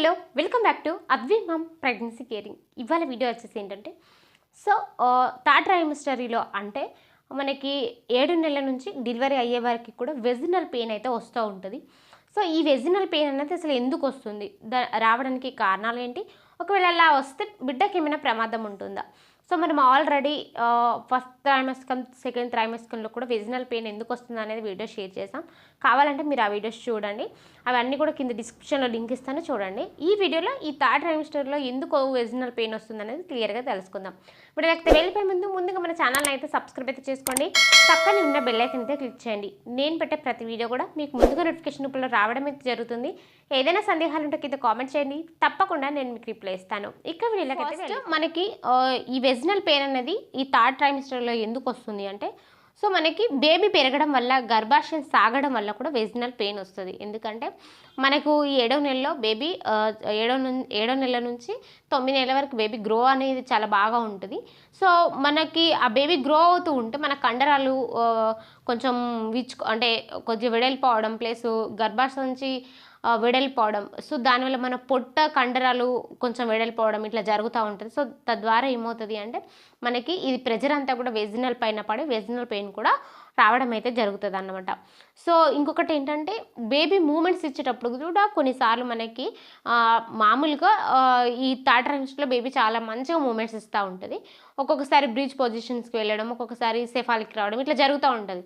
Hello welcome back to Advi mum pregnancy caring. ఇవాళ video వచ్చేసి ఏంటంటే థర్డ్ ట్రైమిస్టరీలో అంటే మనకి 7 నెలల నుంచి డెలివరీ అయ్యే వరకు కూడా వెజినల్ పెయిన్ అయితే వస్తూ ఉంటుంది. సో ఈ వెజినల్ పెయిన్ అనేది అసలు ఎందుకు వస్తుంది, రావడానికి కారణాలు ఏంటి, ఒకవేళ అలా వస్తే బిడ్డకి ఏమైనా ప్రమాదం ఉంటుందా? సో మనం ఆల్రెడీ ఫస్ట్ ట్రైమస్కం సెకండ్ ట్రైమస్కంలో కూడా వెజినల్ పెయిన్ ఎందుకు వస్తుంది అనేది వీడియో షేర్ చేసాం. కావాలంటే మీరు ఆ వీడియోస్ చూడండి, అవన్నీ కూడా కింద డిస్క్రిప్షన్లో లింక్ ఇస్తాను, చూడండి. ఈ వీడియోలో ఈ థర్డ్ ట్రైమిస్టర్లో ఎందుకు వెజినల్ పెయిన్ వస్తుంది అనేది క్లియర్గా తెలుసుకుందాం. ఇప్పుడు లేకపోతే వెళ్ళిపోయే ముందుగా మన ఛానల్ అయితే సబ్స్క్రైబ్ అయితే చేసుకోండి, పక్కన ఉన్న బెల్ ఐకాన్ అయితే క్లిక్ చేయండి. నేను పెట్టే ప్రతి వీడియో కూడా మీకు ముందుగా నోటిఫికేషన్ రూపంలో రావడం అయితే జరుగుతుంది. ఏదైనా సందేహాలు ఉంటే కింద కామెంట్ చేయండి, తప్పకుండా నేను మీకు రిప్లై ఇస్తాను. ఇక వీళ్ళకైతే మనకి ఈ వెజినల్ పెయిన్ అనేది ఈ థర్డ్ ట్రైమిస్టర్లో ఎందుకు వస్తుంది అంటే, సో మనకి బేబీ పెరగడం వల్ల, గర్భాశయం సాగడం వల్ల కూడా వెజినల్ పెయిన్ వస్తుంది. ఎందుకంటే మనకు ఈ 7వ నెలలో బేబీ 7వ నెల నుంచి 9 నెలల వరకు బేబీ గ్రో అనేది చాలా బాగా ఉంటుంది. సో మనకి ఆ బేబీ గ్రో అవుతూ ఉంటే మన కండరాలు కొంచెం అంటే కొంచెం వెడల్పోవడం, ప్లస్ గర్భాశయం నుంచి వెడల్పోవడం, సో దానివల్ల మన పొట్ట కండరాలు కొంచెం వెడల్పోవడం ఇట్లా జరుగుతూ ఉంటుంది. సో తద్వారా ఏమవుతుంది అంటే మనకి ఇది ప్రెజర్ అంతా కూడా వెజినల్ పైన పడి వెజినల్ పెయిన్ కూడా రావడం అయితే జరుగుతుంది అన్నమాట. సో ఇంకొకటి ఏంటంటే బేబీ మూమెంట్స్ ఇచ్చేటప్పుడు కూడా కొన్నిసార్లు మనకి మామూలుగా ఈ థర్డ్ ట్రైమిస్టర్లో బేబీ చాలా మంచిగా మూమెంట్స్ ఇస్తూ ఉంటుంది. ఒక్కొక్కసారి బ్రీచ్ పొజిషన్స్కి వెళ్ళడం, ఒక్కొక్కసారి సెఫాలిక్ రావడం ఇట్లా జరుగుతూ ఉంటుంది.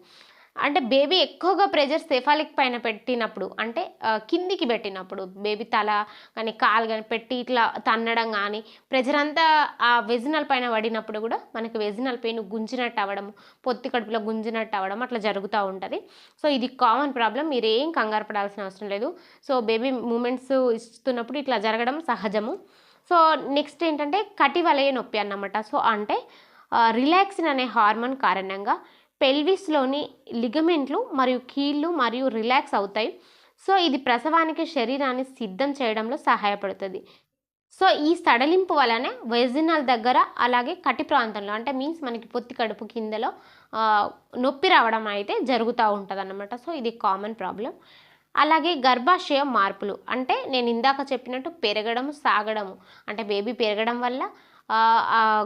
అంటే బేబీ ఎక్కువగా ప్రెజర్ సెఫాలిక్ పైన పెట్టినప్పుడు, అంటే కిందికి పెట్టినప్పుడు బేబీ తల కానీ కాలు కానీ పెట్టి ఇట్లా తన్నడం కానీ ప్రెజర్ అంతా ఆ వెజినల్ పైన పడినప్పుడు కూడా మనకి వెజినల్ పెయిన్ గుంజినట్టు అవ్వడం, పొత్తి కడుపులో గుంజినట్టు అవ్వడం అట్లా జరుగుతూ ఉంటుంది. సో ఇది కామన్ ప్రాబ్లం, మీరు ఏం కంగారు పడాల్సిన అవసరం లేదు. సో బేబీ మూమెంట్స్ ఇస్తున్నప్పుడు ఇట్లా జరగడం సహజము. సో నెక్స్ట్ ఏంటంటే కటివలయ నొప్పి అన్నమాట. సో అంటే రిలాక్సిన్ అనే హార్మోన్ కారణంగా పెల్విస్లోని లిగమెంట్లు మరియు కీళ్ళు మరియు రిలాక్స్ అవుతాయి. సో ఇది ప్రసవానికి శరీరాన్ని సిద్ధం చేయడంలో సహాయపడుతుంది. సో ఈ సడలింపు వలన వెజినల్ దగ్గర అలాగే కటి ప్రాంతంలో, అంటే మీన్స్ మనకి పొత్తి కడుపు కిందలో నొప్పి రావడం అయితే జరుగుతూ ఉంటుంది అన్నమాట. సో ఇది కామన్ ప్రాబ్లం. అలాగే గర్భాశయ మార్పులు, అంటే నేను ఇందాక చెప్పినట్టు పెరగడం సాగడము, అంటే బేబీ పెరగడం వల్ల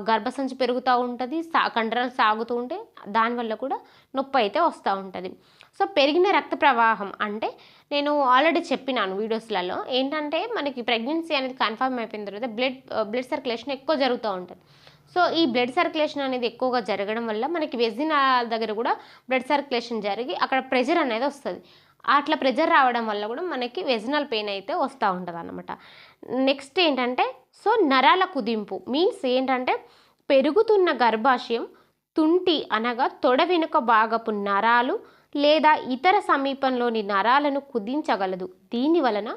గర్భసంచి పెరుగుతూ ఉంటుంది, కండరాలు సాగుతూ ఉంటే దానివల్ల కూడా నొప్పి అయితే వస్తూ ఉంటుంది. సో పెరిగిన రక్త ప్రవాహం, అంటే నేను ఆల్రెడీ చెప్పినాను వీడియోస్లలో ఏంటంటే మనకి ప్రెగ్నెన్సీ అనేది కన్ఫర్మ్ అయిపోయిన తర్వాత బ్లడ్ సర్క్యులేషన్ ఎక్కువ జరుగుతూ ఉంటుంది. సో ఈ బ్లడ్ సర్క్యులేషన్ అనేది ఎక్కువగా జరగడం వల్ల మనకి వెజినల్ దగ్గర కూడా బ్లడ్ సర్క్యులేషన్ జరిగి అక్కడ ప్రెషర్ అనేది వస్తుంది. అట్లా ప్రెజర్ రావడం వల్ల కూడా మనకి వెజినల్ పెయిన్ అయితే వస్తూ ఉంటుంది అన్నమాట. నెక్స్ట్ ఏంటంటే సో నరాల కుదింపు మీన్స్ ఏంటంటే పెరుగుతున్న గర్భాశయం తుంటి అనగా తొడ వెనుక భాగపు నరాలు లేదా ఇతర సమీపంలోని నరాలను కుదించగలదు. దీని వలన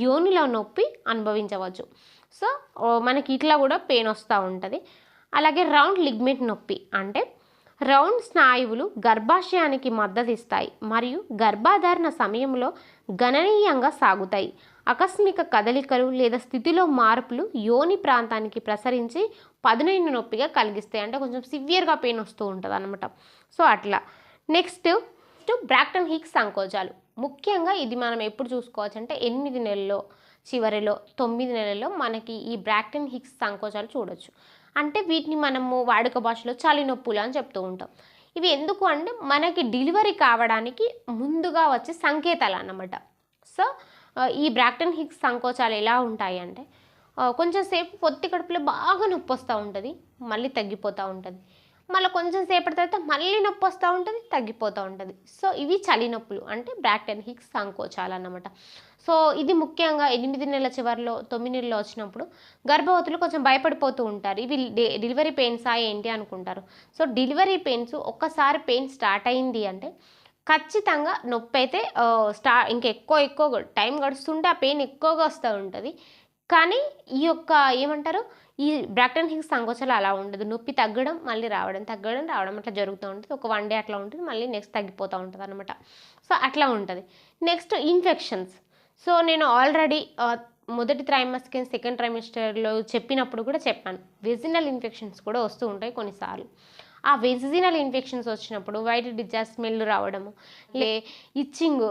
యోనిలో నొప్పి అనుభవించవచ్చు. సో మనకి ఇట్లా కూడా పెయిన్ వస్తూ ఉంటుంది. అలాగే రౌండ్ లిగ్మెంట్ నొప్పి, అంటే రౌండ్ స్నాయువులు గర్భాశయానికి మద్దతిస్తాయి మరియు గర్భధారణ సమయంలో గణనీయంగా సాగుతాయి. ఆకస్మిక కదలికలు లేదా స్థితిలో మార్పులు యోని ప్రాంతానికి ప్రసరించి పదునైన నొప్పిగా కలిగిస్తాయి, అంటే కొంచెం సివియర్గా పెయిన్ వస్తూ ఉంటుంది అన్నమాట. సో అట్లా. నెక్స్ట్ బ్రాక్టన్ హిక్స్ సంకోచాలు. ముఖ్యంగా ఇది మనం ఎప్పుడు చూసుకోవచ్చు అంటే 8 నెలల్లో చివరిలో 9 నెలల్లో మనకి ఈ బ్రాక్టన్ హిక్స్ సంకోచాలు చూడొచ్చు. అంటే వీటిని మనము వాడుక భాషలో చలి నొప్పులు అని చెప్తూ ఉంటాం. ఇవి ఎందుకు అంటే మనకి డెలివరీ కావడానికి ముందుగా వచ్చే సంకేతాలు అన్నమాట. సో ఈ బ్రాక్టన్ హిక్స్ సంకోచాలు ఎలా ఉంటాయి అంటే కొంచెం సేపు పొత్తి కడుపులో బాగా నొప్పి వస్తూ ఉంటుంది, మళ్ళీ తగ్గిపోతూ ఉంటుంది, మళ్ళీ కొంచెం సేపటి తర్వాత మళ్ళీ నొప్పి వస్తూ ఉంటుంది, తగ్గిపోతూ ఉంటుంది. సో ఇవి చలి నొప్పులు, అంటే బ్రాక్టన్ హిక్స్ సంకోచాలు అన్నమాట. సో ఇది ముఖ్యంగా 8 నెలల చివరిలో 9 నెలల్లో వచ్చినప్పుడు గర్భవతులు కొంచెం భయపడిపోతూ ఉంటారు. ఇవి డెలివరీ పెయిన్సా ఏంటి అనుకుంటారు. సో డెలివరీ పెయిన్స్ ఒక్కసారి పెయిన్ స్టార్ట్ అయింది అంటే ఖచ్చితంగా నొప్పి అయితే ఎక్కువ టైం గడుస్తుంటే ఆ పెయిన్ ఎక్కువగా వస్తూ ఉంటుంది. కానీ ఈ యొక్క ఏమంటారు ఈ బ్రాక్టన్ హిక్స్ సంకోచాలు అలా ఉండదు. నొప్పి తగ్గడం మళ్ళీ రావడం, తగ్గడం రావడం అట్లా జరుగుతూ ఉంటుంది. ఒక 1 డే అట్లా ఉంటుంది, మళ్ళీ నెక్స్ట్ తగ్గిపోతూ ఉంటుంది అనమాట. సో అట్లా ఉంటుంది. Next infections. సో నేను ఆల్రెడీ మొదటి ట్రైమస్టర్ సెకండ్ ట్రైమిస్టర్లో చెప్పినప్పుడు కూడా చెప్పాను, వెజినల్ ఇన్ఫెక్షన్స్ కూడా వస్తూ ఉంటాయి కొన్నిసార్లు. ఆ వెజినల్ ఇన్ఫెక్షన్స్ వచ్చినప్పుడు వైట్ డిశ్చార్జ్ స్మెల్ రావడము, ఇచ్చింగ్,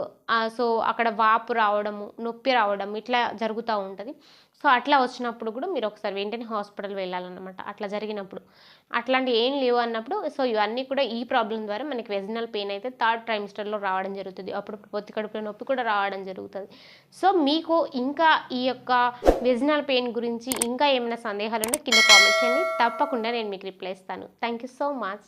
సో అక్కడ వాపు రావడము, నొప్పి రావడం ఇట్లా జరుగుతూ ఉంటుంది. సో అట్లా వచ్చినప్పుడు కూడా మీరు ఒకసారి వెంటనే హాస్పిటల్ వెళ్ళాలన్నమాట. అట్లా జరిగినప్పుడు అట్లాంటి ఏం లేవు అన్నప్పుడు, సో ఇవన్నీ కూడా ఈ ప్రాబ్లం ద్వారా మనకి వెజినల్ పెయిన్ అయితే థర్డ్ ట్రైమిస్టర్లో రావడం జరుగుతుంది. అప్పుడు పొత్తి కడుపులో నొప్పి కూడా రావడం జరుగుతుంది. సో మీకు ఇంకా ఈ యొక్క వెజినల్ పెయిన్ గురించి ఇంకా ఏమైనా సందేహాలు ఉంటే కింద కామెంట్ చేయండి, తప్పకుండా నేను మీకు రిప్లై ఇస్తాను. Thank you so much.